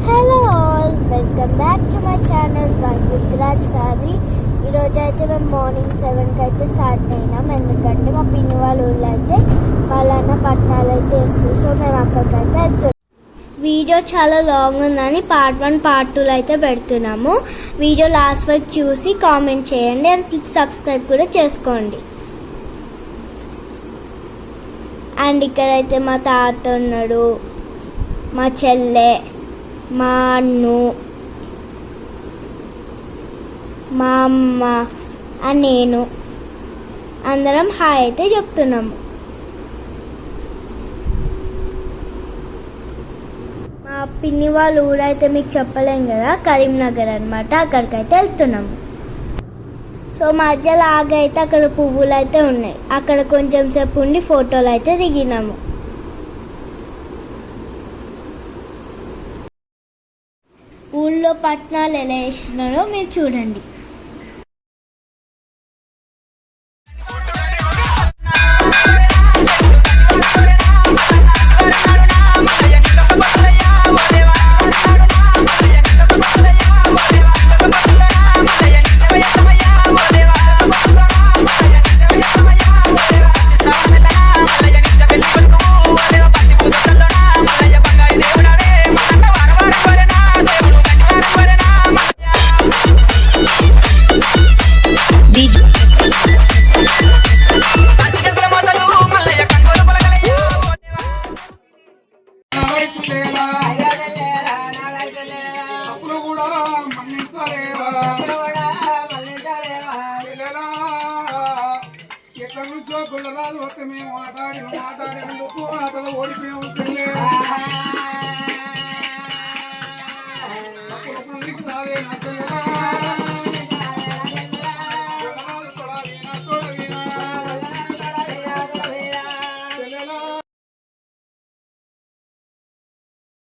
Hello all, welcome back to my channel by Gurturaj family. ఈరోజు అయితే మేము మార్నింగ్ 7కి అయితే స్టార్ట్ అయినాం. ఎందుకంటే మా పిన్ని వాళ్ళ ఊళ్ళో అయితే వాళ్ళన్న పట్టణాలు అయితే వస్తుంది. సో మేము అక్కడికైతే వెళ్తున్నాం. వీడియో చాలా లాంగ్ ఉందని పార్ట్ 1 పార్ట్ 2 అయితే పెడుతున్నాము. వీడియో లాస్ట్ వరకు చూసి కామెంట్ చేయండి అండ్ సబ్స్క్రైబ్ కూడా చేసుకోండి. అండ్ ఇక్కడైతే మా తాత ఉన్నాడు, మా చెల్లె, మా అన్ను, మా అమ్మ అండ్ నేను అందరం హాయ్ అయితే చెప్తున్నాము. మా పిన్ని వాళ్ళ ఊరైతే మీకు చెప్పలేం కదా, కరీంనగర్ అనమాట. అక్కడికైతే వెళ్తున్నాము. సో మధ్యలో ఆగైతే అక్కడ పువ్వులు అయితే ఉన్నాయి. అక్కడ కొంచెం సేపు ఉండి ఫోటోలు అయితే దిగినాము. ఊళ్ళో పట్టణాలు ఎలా వేస్తున్నారో మీరు చూడండి. ఎట్లా నుంచో గుళ్ళరాజు వస్తే మేము మాట్లాడినందుకు ఆటలు ఓడిపోయాము. అప్పుడు రాదే